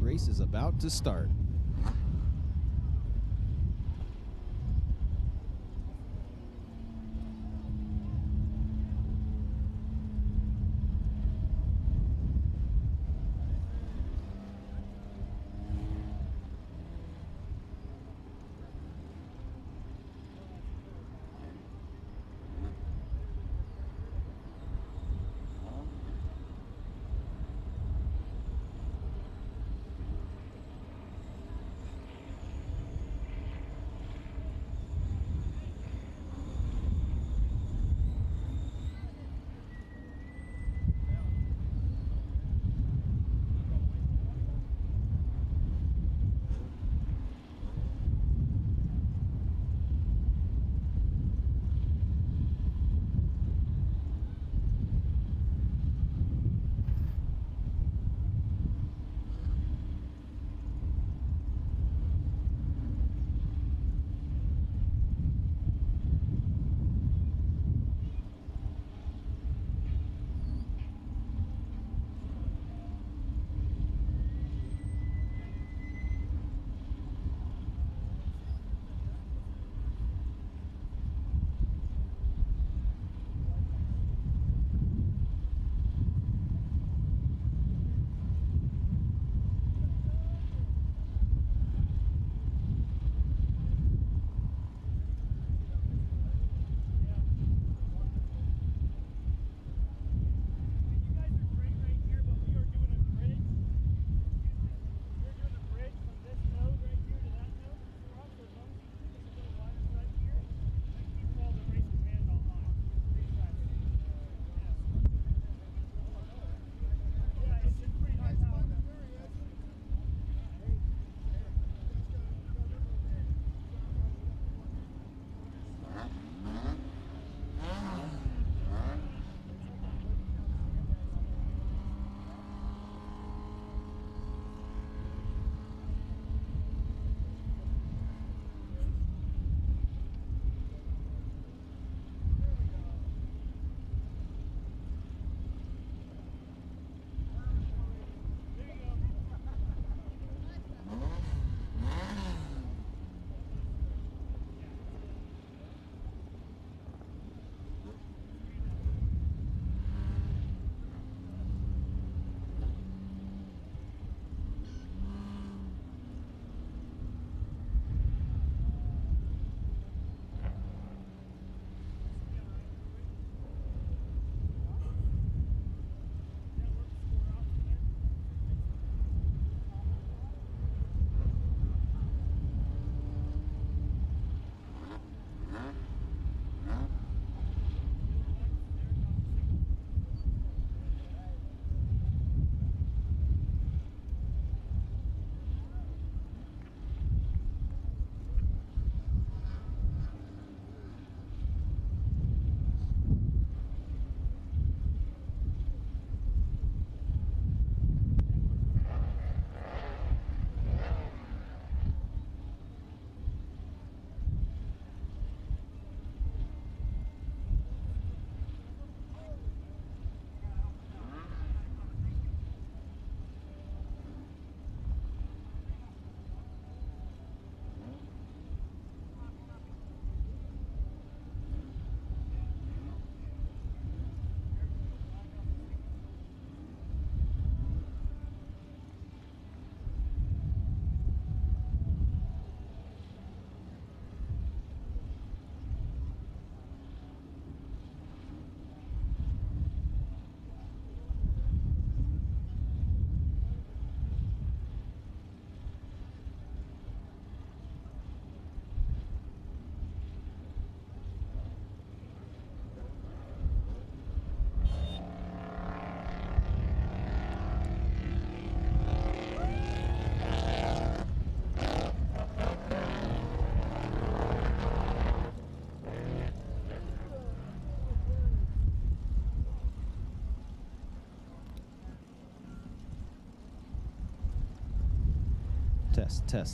race is about to start.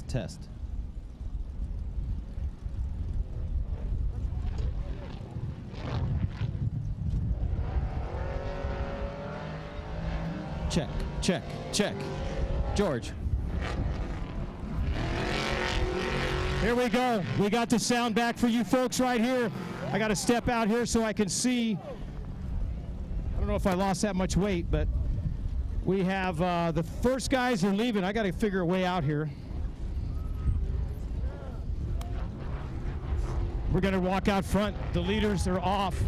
Test. Check. George. Here we go. We got the sound back for you folks right here. I got to step out here so I can see. I don't know if I lost that much weight, but we have the first guys are leaving. I got to figure a way out here. We're going to walk out front. The leaders are off.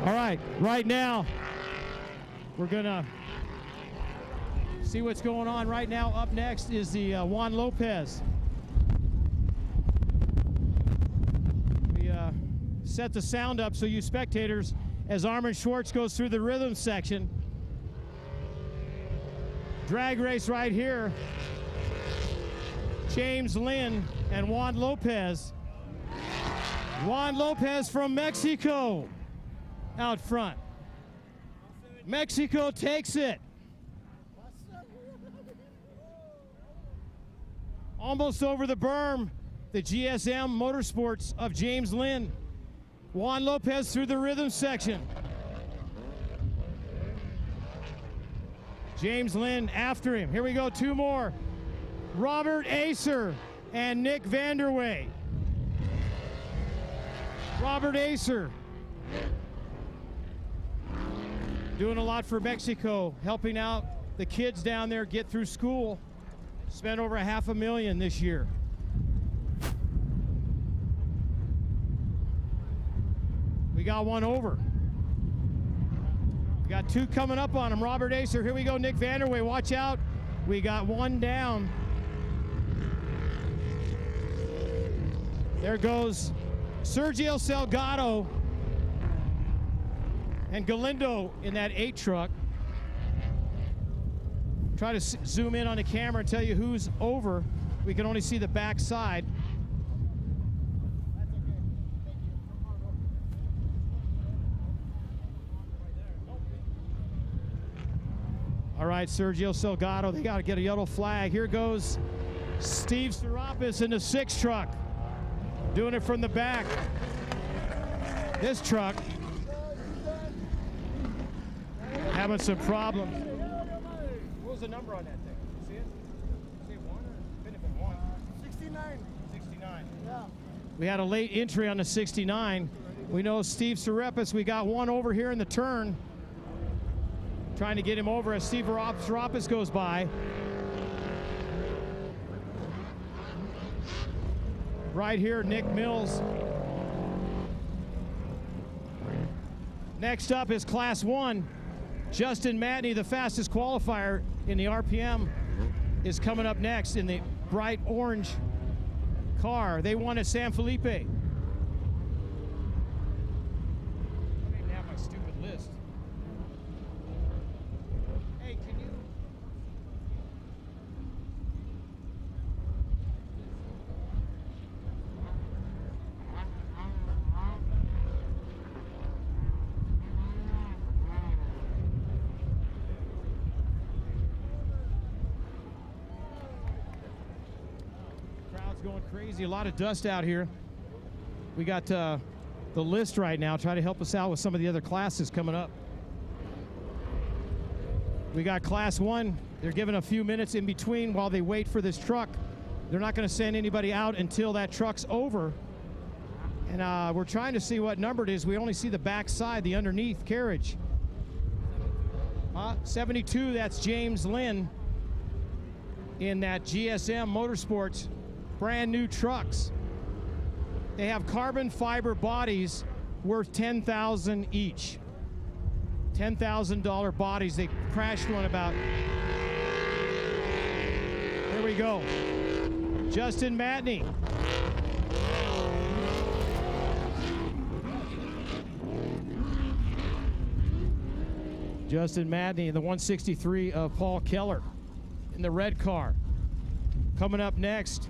All right, right now, we're gonna see what's going on right now. Up next is the Juan Lopez. We set the sound up so you spectators, as Armin Schwartz goes through the rhythm section. Drag race right here. James Lynn and Juan Lopez. Juan Lopez from Mexico. Out front. Mexico takes it. Almost over the berm, the GSM Motorsports of James Lynn. Juan Lopez through the rhythm section. James Lynn after him. Here we go, two more. Robert Acer and Nick Vanderway. Robert Acer. Doing a lot for Mexico, helping out the kids down there get through school. Spent over $500,000 this year. We got one over. We got two coming up on him. Robert Acer, here we go, Nick Vanderway, watch out. We got one down. There goes Sergio Salgado and Galindo in that 8 truck. Try to zoom in on the camera and tell you who's over. We can only see the back side. That's okay. Thank you. All right, Sergio Salgado, they got to get a yellow flag. Here goes Steve Serapis in the 6 truck. Doing it from the back. This truck having some problems. What was the number on that thing? See it? See it one? Or could have been one. 69. 69. Yeah. We had a late entry on the 69. We know Steve Serapis, we got one over here in the turn. Trying to get him over as Steve Serapis goes by. Right here, Nick Mills. Next up is Class 1. Justin Matney, the fastest qualifier in the RPM, is coming up next in the bright orange car. They won at San Felipe. I don't even have my stupid list. Hey, can you? Going crazy, a lot of dust out here. We got the list right now, trying to help us out with some of the other classes coming up. We got Class 1. They're giving a few minutes in between while they wait for this truck. They're not going to send anybody out until that truck's over. And we're trying to see what number it is. We only see the back side, the underneath carriage. 72, that's James Lynn in that GSM Motorsports brand new trucks. They have carbon fiber bodies worth $10,000 each. $10,000 bodies. They crashed one about. There we go. Justin Matney. Justin Matney in the 163 of Paul Keller in the red car. Coming up next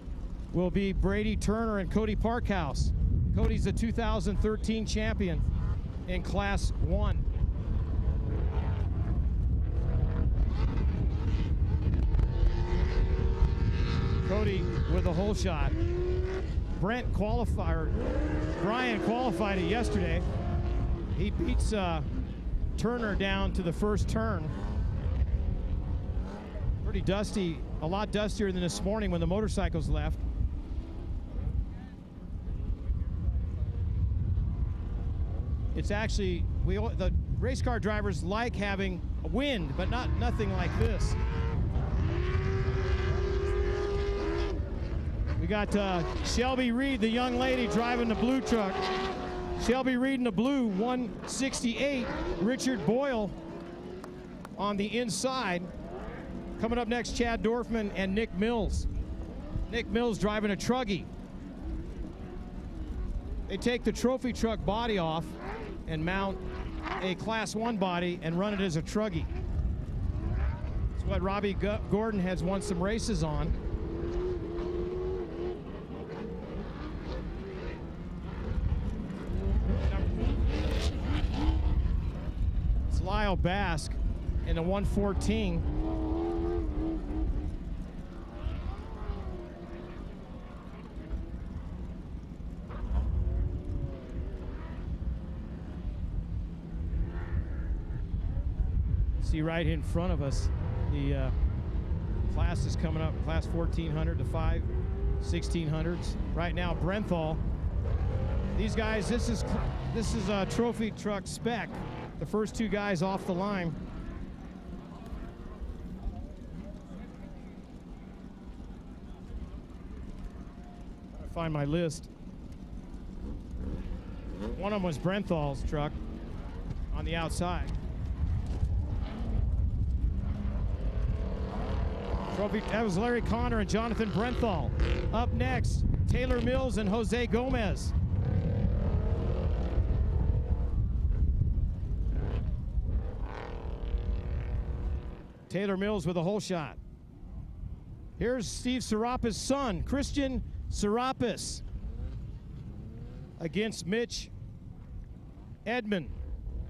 will be Brady Turner and Cody Parkhouse. Cody's the 2013 champion in Class 1. Cody with a hole shot. Brian qualified it yesterday. He beats Turner down to the first turn. Pretty dusty, a lot dustier than this morning when the motorcycles left. It's actually, the race car drivers like having a wind, but nothing like this. We got Shelby Reed, the young lady driving the blue truck. Shelby Reed in the blue, 168. Richard Boyle on the inside. Coming up next, Chad Dorfman and Nick Mills. Nick Mills driving a Truggy. They take the trophy truck body off and mount a Class 1 body and run it as a Truggy. It's what Robbie Gordon has won some races on. It's Lyle Bask in the 114. See right in front of us, the class is coming up, class 1400 to 1600s. Right now, Brenthal. These guys, this is a trophy truck spec. The first two guys off the line. I find my list. One of them was Brenthal's truck on the outside. Trophy, that was Larry Connor and Jonathan Brenthal. Up next, Taylor Mills and Jose Gomez. Taylor Mills with a hole shot. Here's Steve Serapis' son, Christian Serapis, against Mitch Edmond.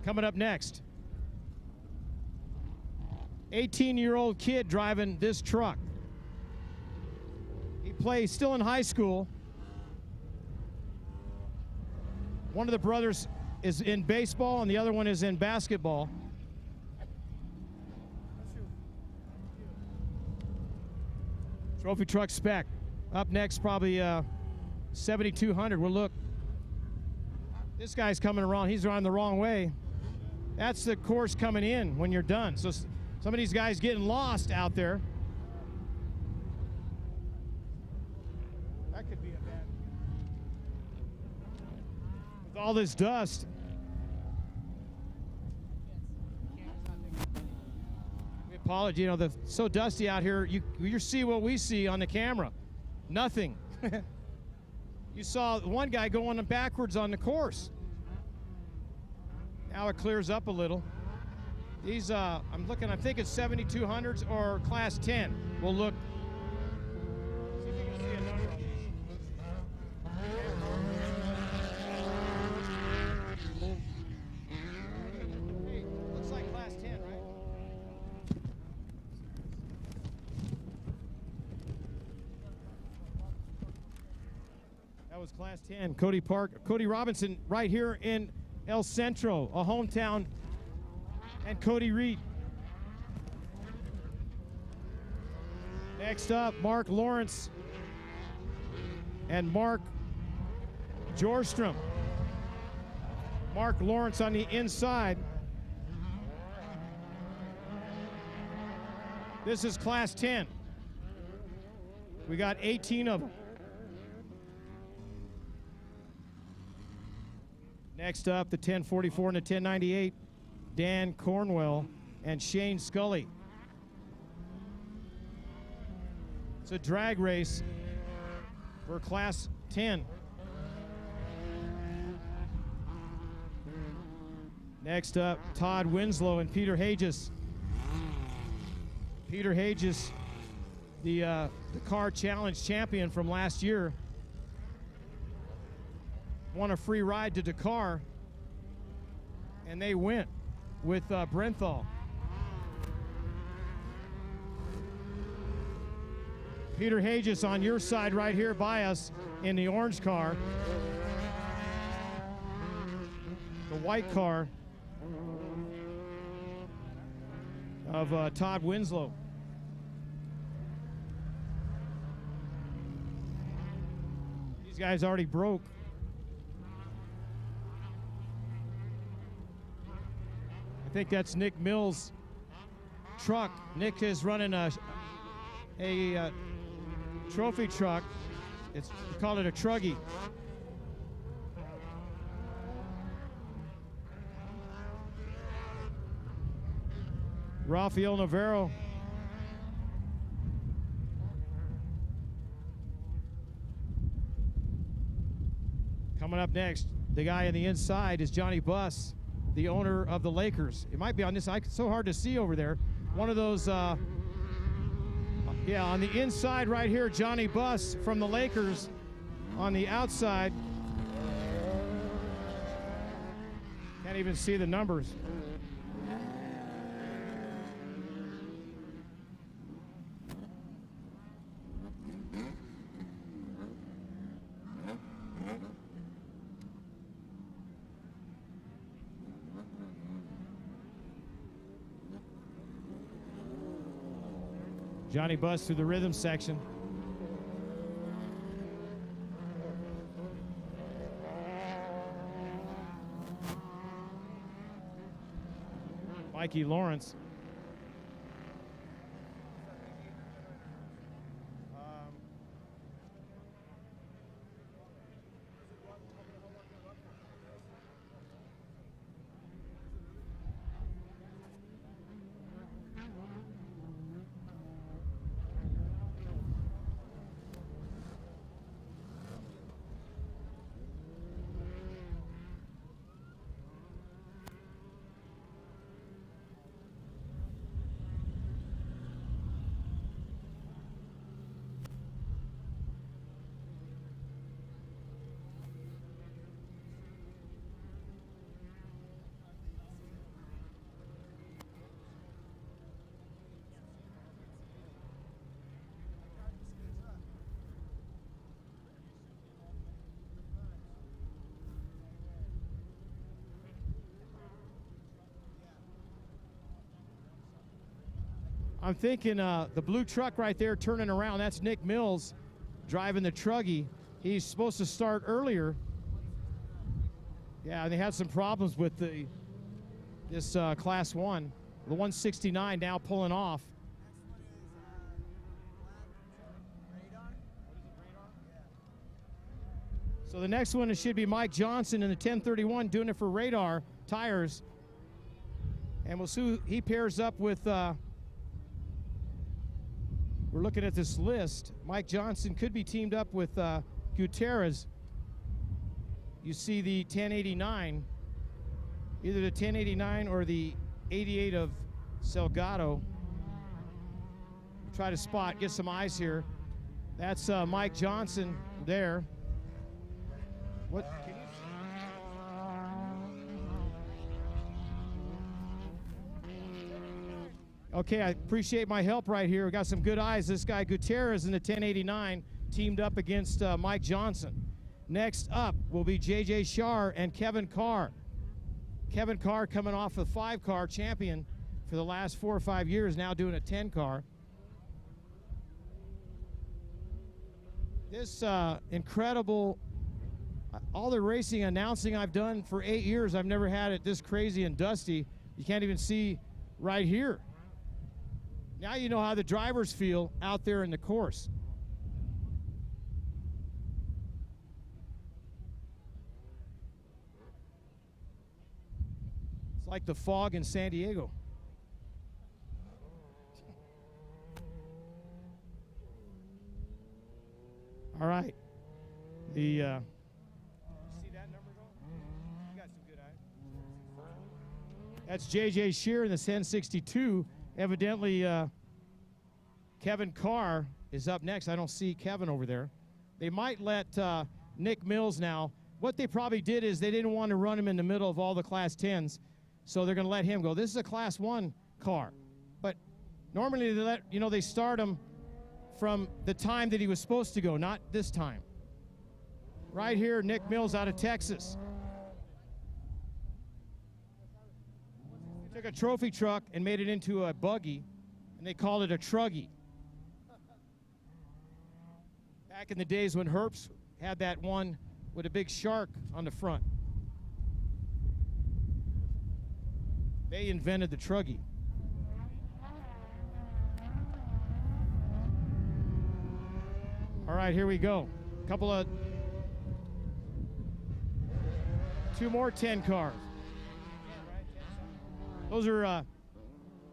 Coming up next. 18-year-old kid driving this truck. He plays still in high school. One of the brothers is in baseball and the other one is in basketball. Trophy truck spec. Up next, probably 7,200. We'll look. This guy's coming around. He's running the wrong way. That's the course coming in when you're done. So some of these guys getting lost out there. That could be a bad. With all this dust. We apologize, you know, so dusty out here. You see what we see on the camera. Nothing. You saw one guy going backwards on the course. Now it clears up a little. These, I'm thinking 7,200s or class 10. We'll look. See if we can see a number on these. Hey, looks like class 10, right? That was class 10. Cody Robinson right here in El Centro, a hometown. And Cody Reed. Next up, Mark Lawrence and Mark Jorstrom. Mark Lawrence on the inside. This is class 10. We got 18 of them. Next up, the 1044 and the 1098. Dan Cornwell and Shane Scully. It's a drag race for class 10. Next up, Todd Winslow and Peter Hages. Peter Hages, the car challenge champion from last year, won a free ride to Dakar, and they went with Brenthal. Peter Hages on your side right here by us in the orange car. The white car of Todd Winslow. These guys already broke. I think that's Nick Mills' truck. Nick is running a trophy truck. We call it a truggy. Rafael Navarro. Coming up next, the guy on the inside is Johnny Buss, the owner of the Lakers. It might be on this side. It's so hard to see over there. One of those, yeah, on the inside right here, Johnny Buss from the Lakers. On the outside, can't even see the numbers. Johnny Buss through the rhythm section. Mikey Lawrence. I'm thinking the blue truck right there turning around, that's Nick Mills driving the truggy. He's supposed to start earlier. Yeah, they had some problems with this Class 1. The 169 now pulling off. So the next one, it should be Mike Johnson in the 1031 doing it for Radar Tires. And we'll see who he pairs up with. We're looking at this list. Mike Johnson could be teamed up with Gutierrez. You see the 1089, either the 1089 or the 88 of Salgado. Try to spot, get some eyes here. That's Mike Johnson there. What? Can you see? Okay, I appreciate my help right here. We got some good eyes. This guy Gutierrez in the 1089 teamed up against Mike Johnson. Next up will be J.J. Shar and Kevin Carr. Kevin Carr coming off a 5-car champion for the last 4 or 5 years, now doing a 10-car. This incredible, all the racing announcing I've done for 8 years, I've never had it this crazy and dusty. You can't even see right here. Now you know how the drivers feel out there in the course. It's like the fog in San Diego. All right. The see that number going? You got some good eyes. That's J.J. Shear in the 1062. Evidently, Kevin Carr is up next. I don't see Kevin over there. They might let Nick Mills now. What they probably did is they didn't want to run him in the middle of all the Class 10s, so they're going to let him go. This is a Class 1 car, but normally they let, they start him from the time that he was supposed to go, not this time. Right here, Nick Mills out of Texas. Took a trophy truck and made it into a buggy, and they called it a truggy. Back in the days when Herps had that one with a big shark on the front. They invented the truggy. All right, here we go. Two more 10 cars. Those are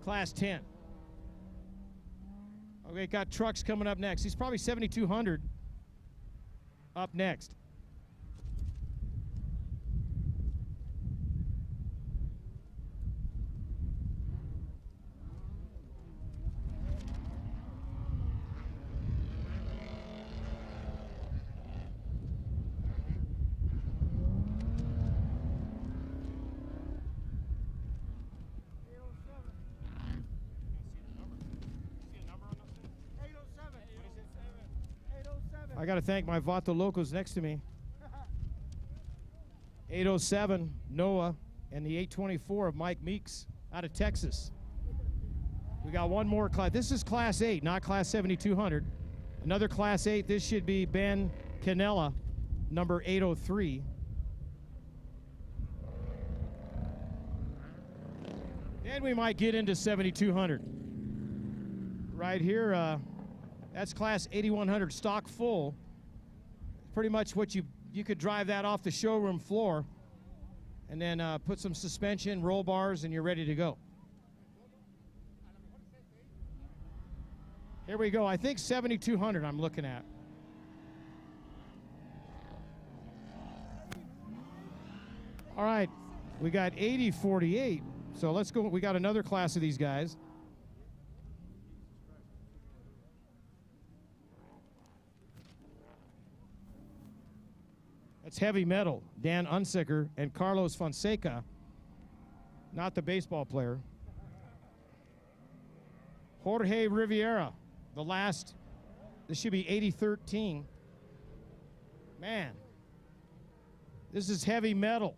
class 10. Okay, got trucks coming up next. He's probably 7,200 up next. I got to thank my Vato Locos next to me. 807, Noah, and the 824 of Mike Meeks out of Texas. We got one more class. This is class 8, not class 7,200. Another class 8. This should be Ben Canella, number 803. Then we might get into 7,200. Right here, that's class 8,100 stock full. Pretty much what you could drive that off the showroom floor and then put some suspension, roll bars, and you're ready to go. Here we go. I think 7,200 I'm looking at. All right, we got 8048. So let's go. We got another class of these guys. It's heavy metal. Dan Unsicker and Carlos Fonseca, not the baseball player. Jorge Riviera, the last. This should be 8013. Man, this is heavy metal.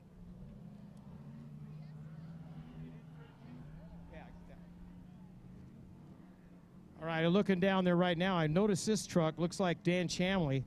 All right, I'm looking down there right now. I noticed this truck looks like Dan Chamley.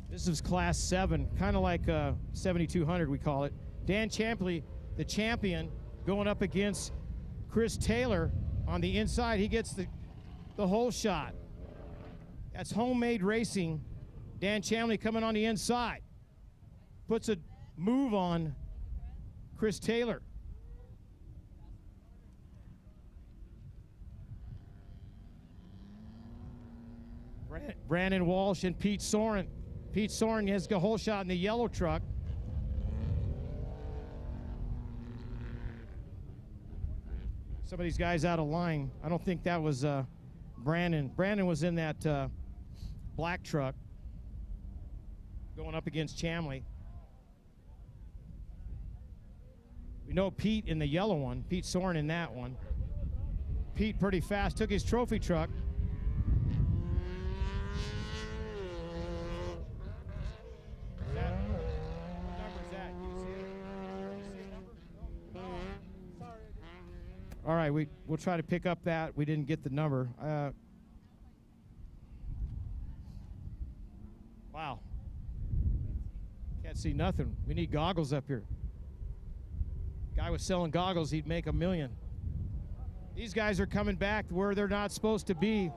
This is class 7, kind of like 7,200 we call it. Dan Champley, the champion, going up against Chris Taylor on the inside. He gets the whole shot. That's homemade racing. Dan Champley coming on the inside. Puts a move on Chris Taylor. Brandon Walsh and Pete Soren. Pete Soren has a whole shot in the yellow truck. Some of these guys out of line. I don't think that was Brandon. Brandon was in that black truck going up against Chamley. We know Pete in the yellow one. Pete Soren in that one. Pete pretty fast. Took his trophy truck. All right, we'll try to pick up that. We didn't get the number. Wow. Can't see nothing. We need goggles up here. Guy was selling goggles, he'd make $1 million. These guys are coming back where they're not supposed to be.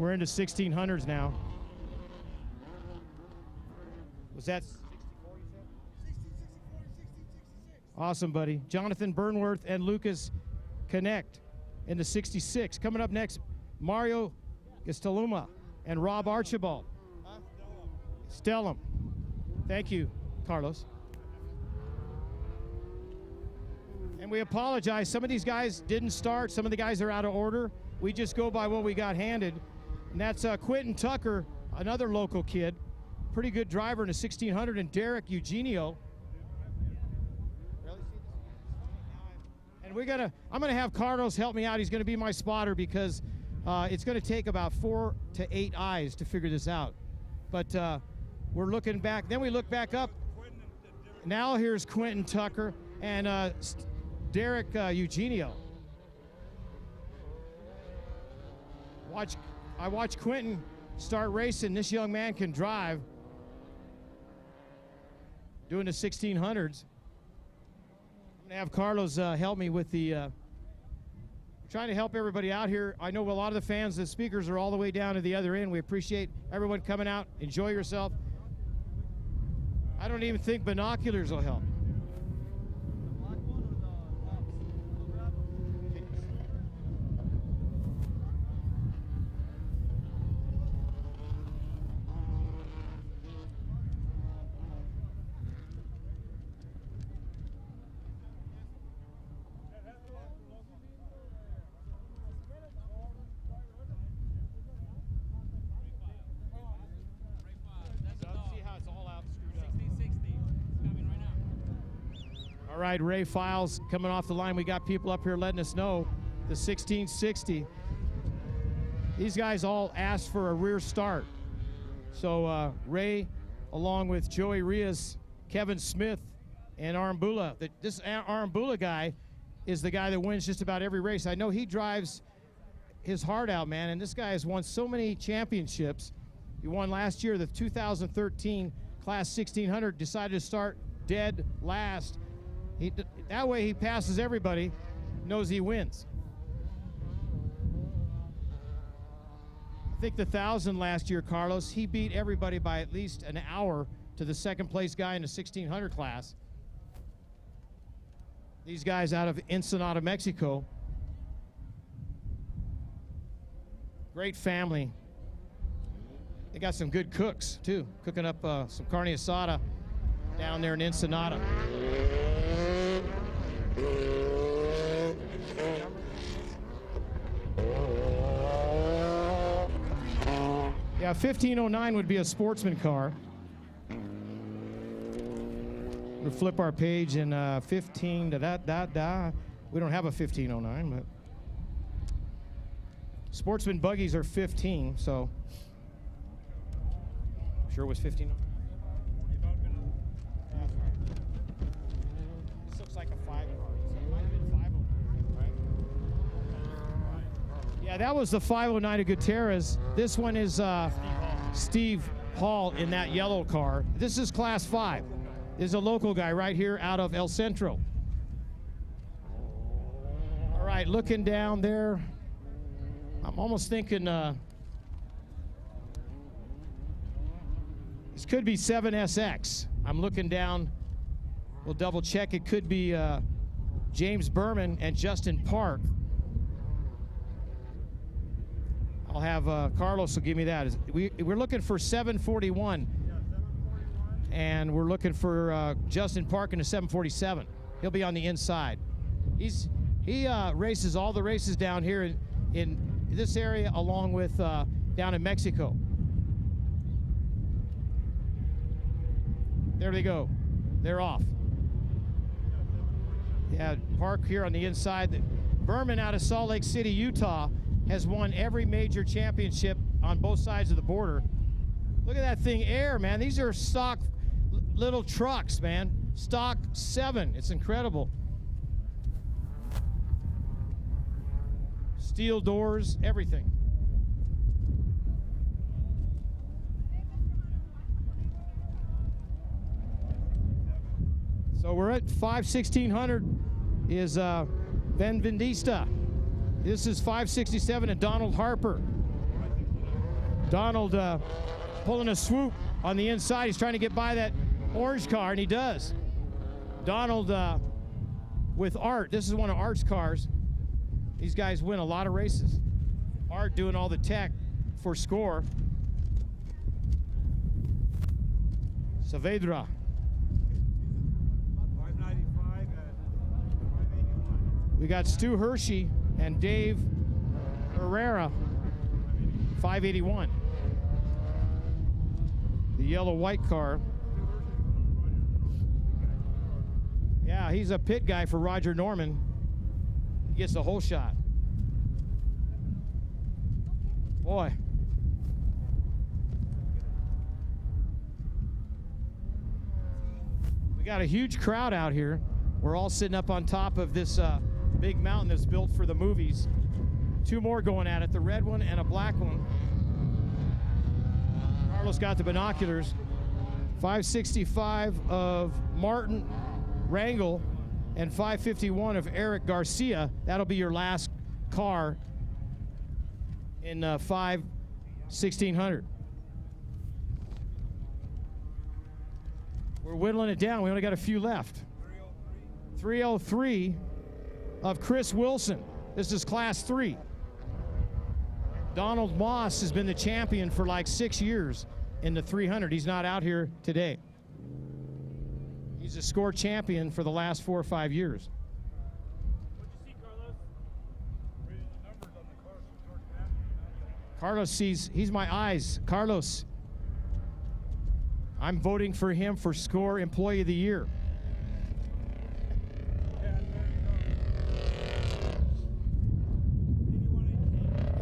We're into 1600s now. Was that 64 you said? 1664, 1666. Awesome, buddy. Jonathan Burnworth and Lucas Connect in the 66. Coming up next, Mario Gasteluma and Rob Archibald. Stellum. Thank you, Carlos. And we apologize. Some of these guys didn't start. Some of the guys are out of order. We just go by what we got handed. And that's Quentin Tucker, another local kid. Pretty good driver in a 1600, and Derek Eugenio. And I'm gonna have Carlos help me out. He's gonna be my spotter because it's gonna take about 4 to 8 eyes to figure this out. But we're looking back. Then we look back up. Now here's Quentin Tucker and Derek Eugenio. I watched Quentin start racing. This young man can drive. Doing the 1600s. I'm gonna have Carlos help me with the, trying to help everybody out here. I know a lot of the fans, the speakers are all the way down to the other end. We appreciate everyone coming out. Enjoy yourself. I don't even think binoculars will help. All right, Ray Files coming off the line. We got people up here letting us know the 1660. These guys all asked for a rear start. So Ray, along with Joey Rios, Kevin Smith, and Arambula. This Arambula guy is the guy that wins just about every race. I know he drives his heart out, man, and this guy has won so many championships. He won last year, the 2013 Class 1600, decided to start dead last. That way he passes everybody, knows he wins. I think the 1,000 last year, Carlos, he beat everybody by at least an hour to the second place guy in the 1600 class. These guys out of Ensenada, Mexico. Great family. They got some good cooks too, cooking up some carne asada down there in Ensenada. Yeah, 1509 would be a sportsman car. We'll flip our page in 15 to that. We don't have a 1509, but sportsman buggies are 15, so sure it was 15. This looks like a 5 car. It might have been 509, right? Yeah, that was the 509 of Gutierrez. This one is Steve Hall in that yellow car. This is Class 5. This is a local guy right here out of El Centro. All right, looking down there, I'm almost thinking this could be 7SX. I'm looking down. We'll double check. It could be James Berman and Justin Park. I'll have Carlos will give me that. We're looking for 741. And we're looking for Justin Park in a 747. He'll be on the inside. He races all the races down here in this area, along with down in Mexico. There they go. They're off. Yeah, Park here on the inside. Berman out of Salt Lake City, Utah, has won every major championship on both sides of the border. Look at that thing air, man. These are stock little trucks, man. Stock 7. It's incredible. Steel doors, everything. So we're at 1600 is Ben Vendista. This is 567 and Donald Harper. Donald pulling a swoop on the inside. He's trying to get by that orange car, and he does. Donald with Art. This is one of Art's cars. These guys win a lot of races. Art doing all the tech for Score. Saavedra. 595 at 581. We got Stu Hershey and Dave Herrera, 581. The yellow-white car. Yeah, he's a pit guy for Roger Norman. He gets the whole shot. Boy. We got a huge crowd out here. We're all sitting up on top of this big mountain that's built for the movies. Two more going at it, the red one and a black one. Carlos got the binoculars. 565 of Martin Rangel and 551 of Eric Garcia. That'll be your last car in 1600. We're whittling it down. We only got a few left. 303 of Chris Wilson. This is class 3. Donald Moss has been the champion for like 6 years in the 300. He's not out here today. He's a Score champion for the last 4 or 5 years. What'd you see, Carlos? Reading the numbers on the cars from George Matthews. Carlos he's my eyes. Carlos, I'm voting for him for Score Employee of the Year.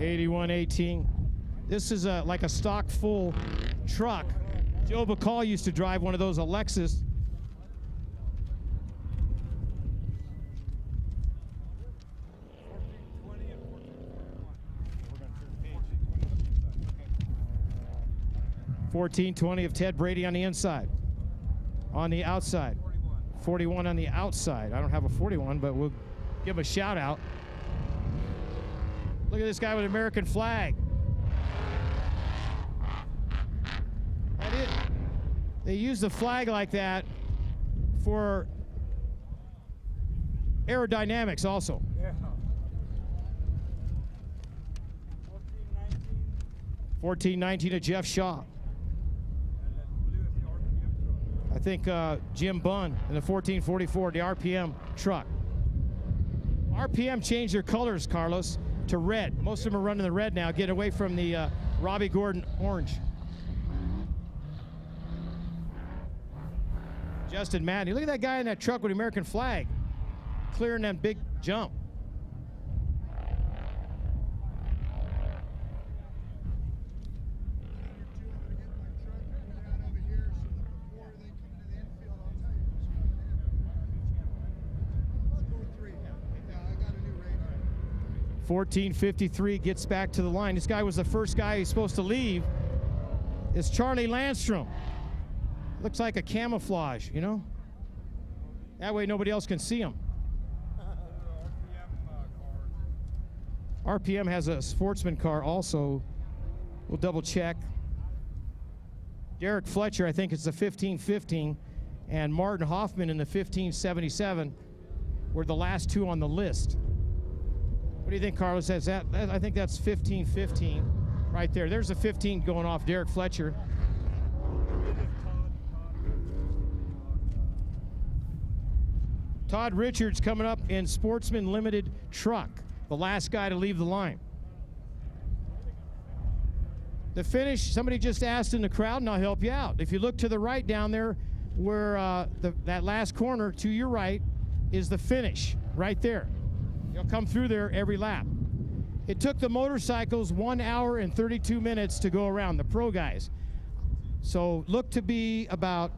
8118. This is like a stock full truck. Joe Bacall used to drive one of those, a Lexus. $14.20 of Ted Brady on the inside. On the outside. 41 on the outside. I don't have a 41, but we'll give him a shout out. Look at this guy with an American flag. They use the flag like that for aerodynamics also. Yeah. 1419 of Jeff Shaw. I think Jim Bunn in the 1444, the RPM truck. RPM changed their colors, Carlos, to red. Most of them are running the red now, getting away from the Robbie Gordon orange. Justin Madden. Look at that guy in that truck with the American flag, clearing that big jump. $14.53 gets back to the line. This guy was the first guy he's supposed to leave. It's Charlie Landstrom. Looks like a camouflage, you know? That way nobody else can see him. RPM has a sportsman car also. We'll double check. Derek Fletcher, I think it's the 1515, and Martin Hoffman in the 1577 were the last two on the list. What do you think, Carlos? Says that? I think that's 1515 right there. There's a 15 going off Derek Fletcher. Todd Richards coming up in Sportsman Limited truck, the last guy to leave the line. The finish, somebody just asked in the crowd, and I'll help you out. If you look to the right down there, where that last corner to your right is the finish, right there. You'll come through there every lap. It took the motorcycles 1 hour and 32 minutes to go around, the pro guys. So look to be about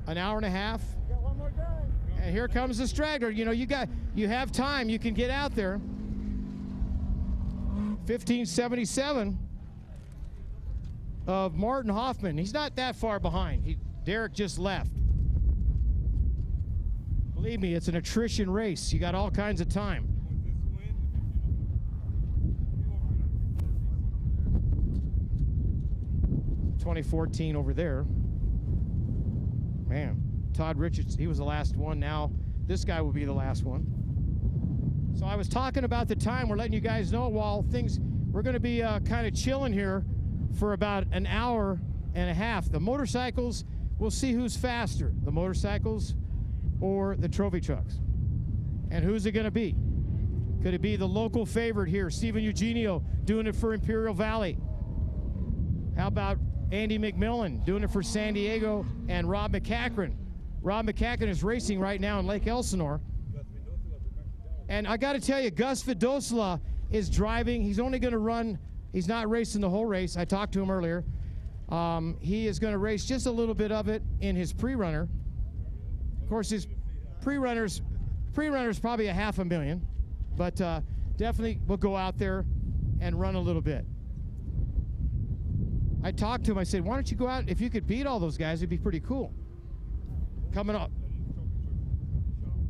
an hour and a half. Got one more guy. And here comes the straggler. You know, you have time, you can get out there. 1577 of Martin Hoffman. He's not that far behind. Derek just left. Believe me, it's an attrition race. You got all kinds of time. 2014 over there. Man, Todd Richards, he was the last one. Now this guy will be the last one. So I was talking about the time. We're letting you guys know while things, we're going to be kind of chilling here for about an hour and a half. The motorcycles, we'll see who's faster, the motorcycles or the trophy trucks. And who's it going to be? Could it be the local favorite here, Steven Eugenio, doing it for Imperial Valley? How about Andy McMillan doing it for San Diego, and Rob McCachran? Rob McCachran is racing right now in Lake Elsinore. And I got to tell you, Gus Vidosla is driving. He's only going to run, he's not racing the whole race. I talked to him earlier. He is going to race just a little bit of it in his pre-runner. Of course, his pre-runner's probably a $500,000, but definitely will go out there and run a little bit. I talked to him. I said, why don't you go out? If you could beat all those guys, it'd be pretty cool. Coming up.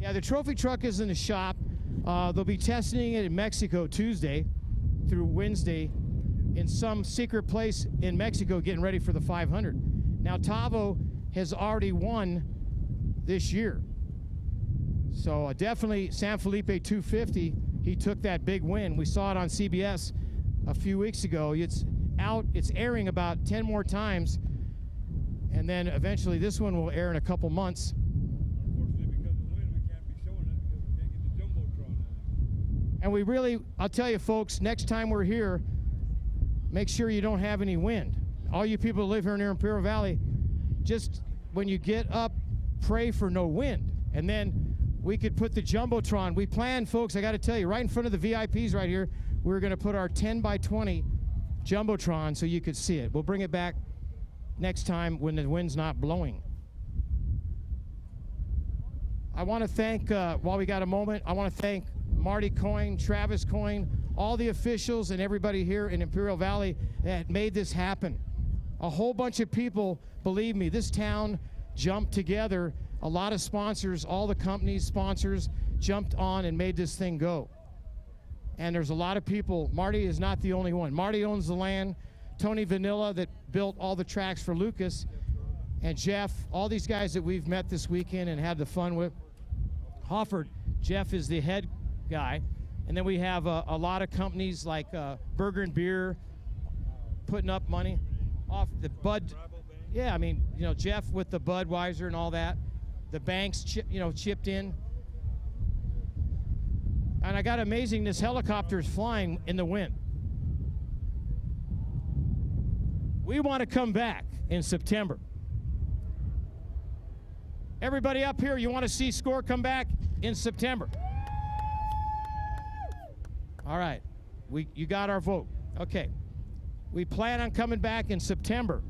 Yeah, the trophy truck is in the shop. They'll be testing it in Mexico Tuesday through Wednesday in some secret place in Mexico, getting ready for the 500. Now, Tavo has already won this year. So definitely San Felipe 250, he took that big win. We saw it on CBS a few weeks ago. It's out, it's airing about 10 more times, and then eventually this one will air in a couple months. Unfortunately, because of the wind, we can't be showing it because we can't get the Jumbotron. And we really, I'll tell you folks, next time we're here, make sure you don't have any wind. All you people who live here near Imperial Valley, just when you get up, pray for no wind. And then we could put the Jumbotron. We planned, folks, I got to tell you, right in front of the VIPs right here, we're going to put our 10 by 20 Jumbotron so you could see it. We'll bring it back next time when the wind's not blowing. I want to thank, while we got a moment, I want to thank Marty Coyne, Travis Coyne, all the officials and everybody here in Imperial Valley that made this happen. A whole bunch of people, believe me, this town jumped together. A lot of sponsors, all the companies, sponsors, jumped on and made this thing go. And there's a lot of people. Marty is not the only one. Marty owns the land. Tony Vanilla that built all the tracks for Lucas. And Jeff, all these guys that we've met this weekend and had the fun with. Hofford, Jeff is the head guy. And then we have a lot of companies like Burger and Beer putting up money off the Bud. Yeah, I mean, you know, Jeff with the Budweiser and all that. The banks, chipped in. And I got amazing, this helicopter is flying in the wind. We want to come back in September. Everybody up here, you want to see SCORE come back in September? All right, you got our vote. Okay, we plan on coming back in September.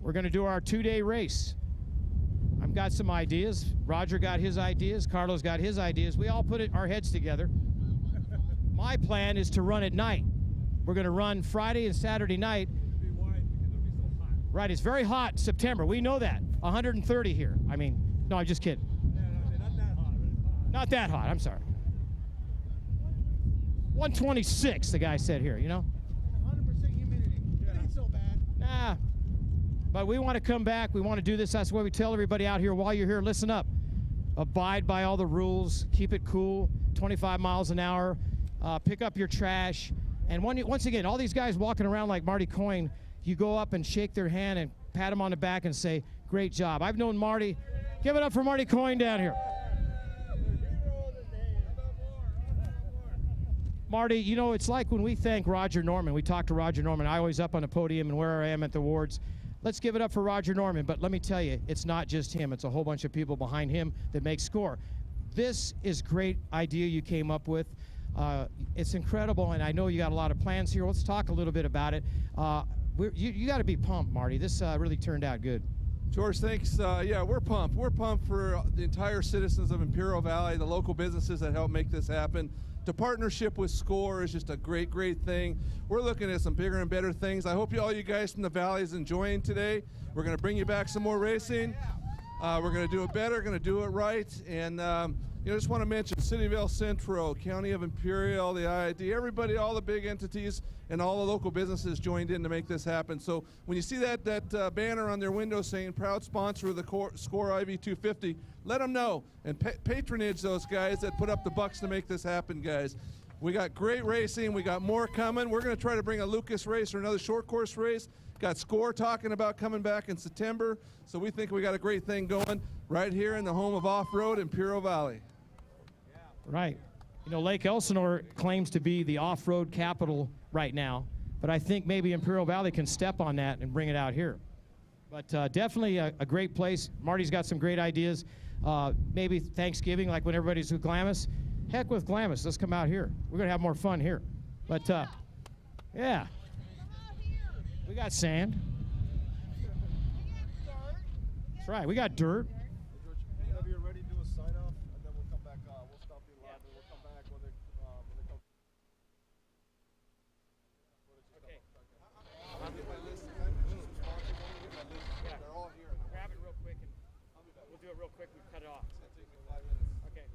We're going to do our 2-day race. I've got some ideas. Roger got his ideas. Carlos got his ideas. We all put our heads together. My plan is to run at night. We're going to run Friday and Saturday night. It'll be wide because it'll be so hot. Right, it's very hot in September. We know that. 130 here. I mean, no, I'm just kidding. Yeah, no, not that hot, but it's hot. Not that hot, I'm sorry. 126, the guy said here, you know? 100% humidity. It ain't so bad. Nah. But we want to come back. We want to do this. That's why we tell everybody out here, while you're here, listen up. Abide by all the rules. Keep it cool. 25 miles an hour. Pick up your trash. And once again, all these guys walking around like Marty Coyne, you go up and shake their hand and pat them on the back and say, great job. I've known Marty. Give it up for Marty Coyne down here. Marty, you know, it's like when we thank Roger Norman. We talk to Roger Norman. I always up on the podium and where I am at the awards. Let's give it up for Roger Norman. But let me tell you, it's not just him. It's a whole bunch of people behind him that make SCORE. This is great idea you came up with. It's incredible, and I know you got a lot of plans here. Let's talk a little bit about it. You got to be pumped, Marty. This really turned out good. George, thanks. Yeah, we're pumped. We're pumped for the entire citizens of Imperial Valley, the local businesses that help make this happen. The partnership with SCORE is just a great, great thing. We're looking at some bigger and better things. I hope all you guys from the Valley is enjoying today. We're going to bring you back some more racing. We're going to do it better, going to do it right. And, just want to mention City of El Centro, County of Imperial, the IID, everybody, all the big entities and all the local businesses joined in to make this happen. So when you see that banner on their window saying proud sponsor of the Score IV 250, let them know and patronage those guys that put up the bucks to make this happen, guys. We got great racing. We got more coming. We're going to try to bring a Lucas race or another short course race. Got Score talking about coming back in September. So we think we got a great thing going right here in the home of off-road Imperial Valley. Right. Lake Elsinore claims to be the off-road capital right now, but I think maybe Imperial Valley can step on that and bring it out here. But definitely a great place. Marty's got some great ideas. Maybe Thanksgiving, like when everybody's with Glamis. Heck with Glamis. Let's come out here. We're going to have more fun here. But, yeah. We got sand. That's right. We got dirt. Whenever you're ready, do a sign-off, and then we'll come back. We'll stop the live, and we'll come back when they come. Okay. I'll get my list. Some sponsors. I'll get my list. Yeah. They're all here. Grab it real quick, and we'll do it real quick. We cut it off. It's going to take me 5 minutes. Okay.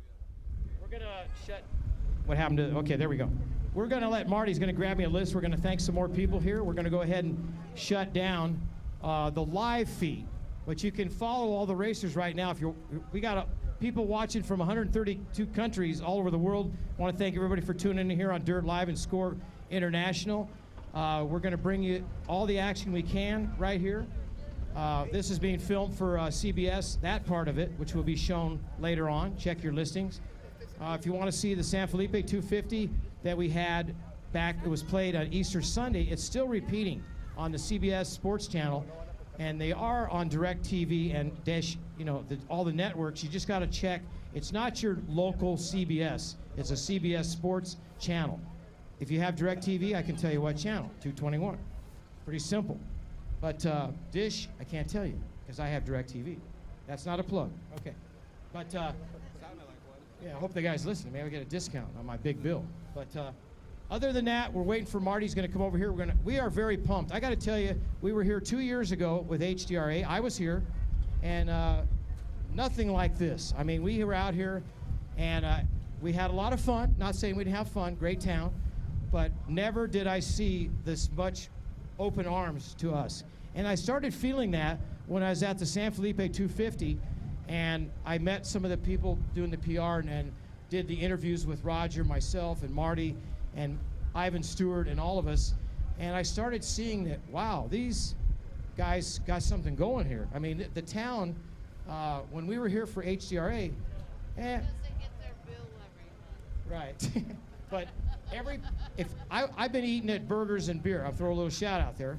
We're going to shut. What happened to, okay, there we go. We're going to let Marty's going to grab me a list. We're going to thank some more people here. We're going to go ahead and shut down the live feed. But you can follow all the racers right now. We got people watching from 132 countries all over the world. I want to thank everybody for tuning in here on Dirt Live and Score International. We're going to bring you all the action we can right here. This is being filmed for CBS, that part of it, which will be shown later on. Check your listings. If you want to see the San Felipe 250 that we had back, it was played on Easter Sunday. It's still repeating on the CBS Sports Channel, and they are on DirecTV and Dish, all the networks. You just got to check. It's not your local CBS. It's a CBS Sports channel. If you have DirecTV, I can tell you what channel, 221. Pretty simple. But Dish, I can't tell you because I have DirecTV. That's not a plug. Okay. But yeah, I hope the guys listen. Maybe I get a discount on my big bill. But other than that, we're waiting for Marty's going to come over here. We are very pumped. I got to tell you, we were here 2 years ago with HDRA. I was here, and nothing like this. I mean, we were out here, and we had a lot of fun. Not saying we didn't have fun. Great town. But never did I see this much open arms to us. And I started feeling that when I was at the San Felipe 250, and I met some of the people doing the PR and did the interviews with Roger, myself, and Marty, and Ivan Stewart, and all of us. And I started seeing that, wow, these guys got something going here. I mean, the town, when we were here for HDRA, right. But I've been eating at Burgers and Beer. I'll throw a little shout out there.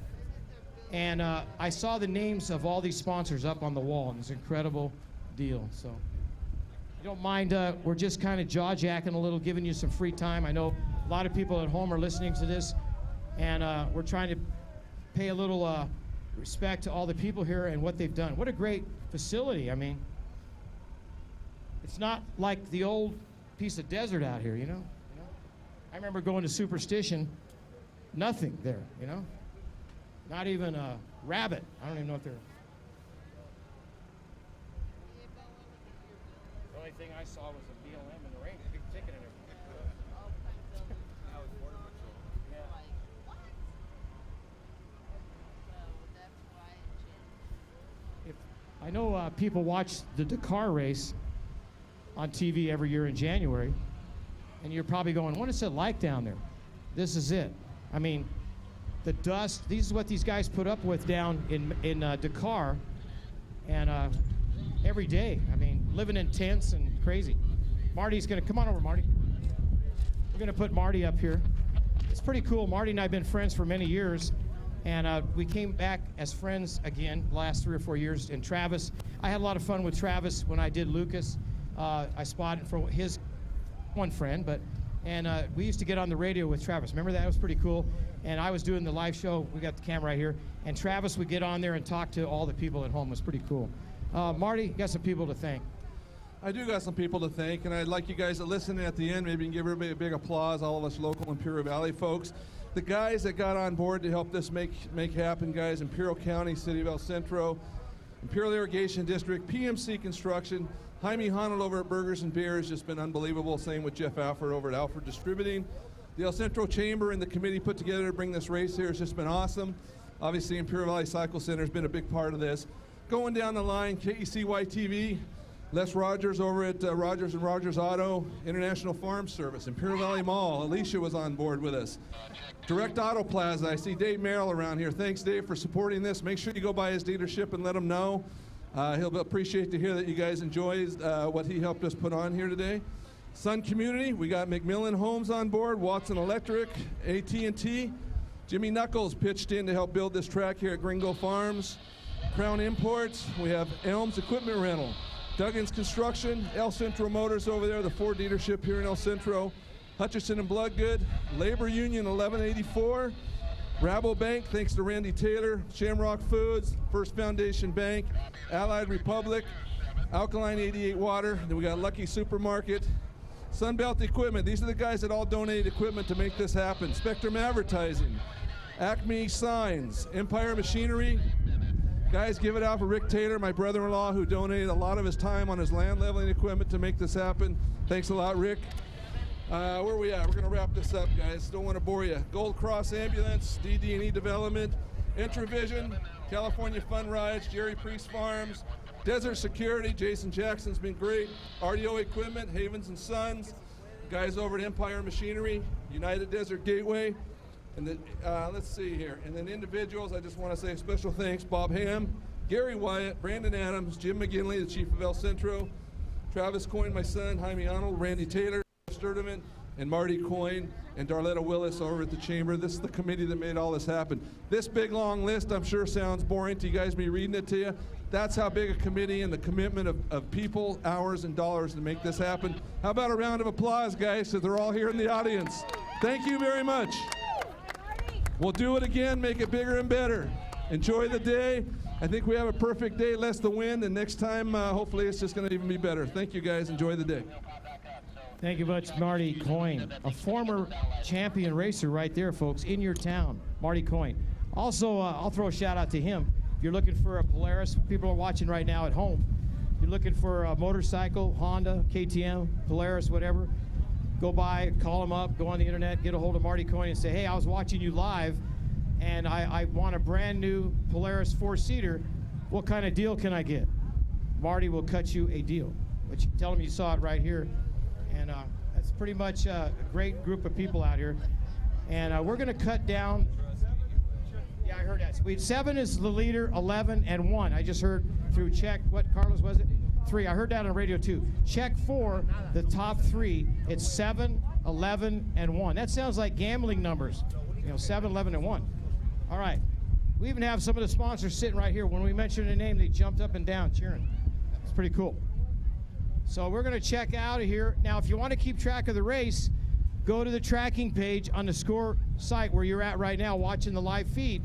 And I saw the names of all these sponsors up on the wall, and it's an incredible deal. So you don't mind, we're just kind of jaw-jacking a little, giving you some free time. I know a lot of people at home are listening to this, and we're trying to pay a little respect to all the people here and what they've done. What a great facility. I mean, it's not like the old piece of desert out here, you know? I remember going to Superstition, nothing there, you know? Not even a rabbit. I don't even know if they're... The only thing I saw was a BLM in the rain, a big ticket and everything. Now it's Border Patrol. Yeah. I know people watch the Dakar race on TV every year in January, and you're probably going, what is it like down there? This is it. I mean, the dust, this is what these guys put up with down in Dakar, and every day. I mean, living in tents and crazy. Marty's gonna, come on over, Marty. We're gonna put Marty up here. It's pretty cool. Marty and I have been friends for many years, and we came back as friends again the last 3 or 4 years. And Travis, I had a lot of fun with Travis when I did Lucas. I spotted for his one friend, and we used to get on the radio with Travis. Remember that? It was pretty cool. And I was doing the live show. We got the camera right here. And Travis would get on there and talk to all the people at home. It was pretty cool. Marty, you got some people to thank. I do got some people to thank, and I'd like you guys to listen at the end. Maybe you can give everybody a big applause, all of us local Imperial Valley folks. The guys that got on board to help this make happen, guys, Imperial County, City of El Centro, Imperial Irrigation District, PMC Construction, Jaime Honnold over at Burgers and Beer has just been unbelievable. Same with Jeff Alford over at Alford Distributing. The El Centro Chamber and the committee put together to bring this race here has just been awesome. Obviously, Imperial Valley Cycle Center has been a big part of this. Going down the line, KECY-TV, Les Rogers over at Rogers and Rogers Auto, International Farm Service, Imperial Valley Mall. Alicia was on board with us. Direct Auto Plaza, I see Dave Merrill around here. Thanks, Dave, for supporting this. Make sure you go by his dealership and let him know. He'll appreciate to hear that you guys enjoy what he helped us put on here today. Sun Community, we got McMillan Homes on board, Watson Electric, AT&T. Jimmy Knuckles pitched in to help build this track here at Gringo Farms. Crown Imports, we have Elms Equipment Rental. Duggan's Construction, El Centro Motors over there, the Ford dealership here in El Centro. Hutchison and Bloodgood, Labor Union 1184. Rabobank, thanks to Randy Taylor. Shamrock Foods, First Foundation Bank. Allied Republic, Alkaline 88 Water. Then we got Lucky Supermarket. Sunbelt Equipment, these are the guys that all donated equipment to make this happen. Spectrum Advertising, Acme Signs, Empire Machinery. Guys, give it out for Rick Taylor, my brother-in-law, who donated a lot of his time on his land leveling equipment to make this happen. Thanks a lot, Rick. Where are we at? We're gonna wrap this up, guys. Don't want to bore you. Gold Cross Ambulance, DD&E Development, Intravision, California Fun Rides, Jerry Priest Farms, Desert Security, Jason Jackson's been great. RDO Equipment, Havens and Sons, guys over at Empire Machinery, United Desert Gateway, and then, let's see here. And then individuals, I just want to say special thanks, Bob Ham, Gary Wyatt, Brandon Adams, Jim McGinley, the chief of El Centro, Travis Coyne, my son, Jaime Arnold, Randy Taylor, Sturdivant, and Marty Coyne, and Darletta Willis over at the Chamber. This is the committee that made all this happen. This big, long list, I'm sure sounds boring to you guys, me reading it to you. That's how big a committee and the commitment of people, hours, and dollars to make this happen. How about a round of applause, guys, because they're all here in the audience. Thank you very much. We'll do it again, make it bigger and better. Enjoy the day. I think we have a perfect day, less the wind, and next time, hopefully, it's just going to even be better. Thank you, guys. Enjoy the day. Thank you much, Marty Coyne, a former champion racer right there, folks, in your town, Marty Coyne. Also, I'll throw a shout out to him. If you're looking for a Polaris, people are watching right now at home. If you're looking for a motorcycle, Honda, KTM, Polaris, whatever, go by, call him up, go on the internet, get a hold of Marty Coyne and say, hey, I was watching you live, and I want a brand new Polaris 4-seater. What kind of deal can I get? Marty will cut you a deal. But you tell him you saw it right here. And that's pretty much a great group of people out here. And we're going to cut down. Yeah, I heard that. 7 is the leader, 11 and 1. I just heard through check. What, Carlos, was it? 3. I heard that on radio too. Check 4, the top 3. It's 7, 11, and 1. That sounds like gambling numbers. 7, 11, and 1. All right. We even have some of the sponsors sitting right here. When we mentioned a name, they jumped up and down cheering. It's pretty cool. So we're going to check out of here. Now, if you want to keep track of the race, go to the tracking page on the SCORE site where you're at right now watching the live feed.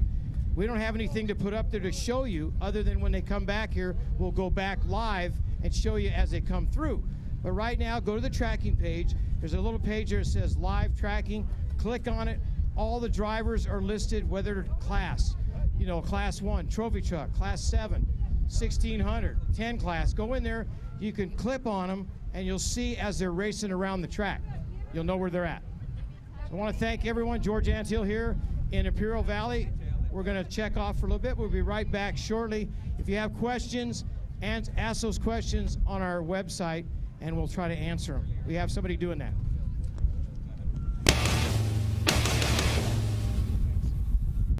We don't have anything to put up there to show you other than when they come back here, we'll go back live and show you as they come through. But right now, go to the tracking page. There's a little page there that says live tracking. Click on it. All the drivers are listed, whether class, class 1, trophy truck, class 7, 1600, 10 class. Go in there. You can clip on them, and you'll see as they're racing around the track. You'll know where they're at. So I want to thank everyone. George Antill here in Imperial Valley. We're going to check off for a little bit. We'll be right back shortly. If you have questions, ask those questions on our website, and we'll try to answer them. We have somebody doing that.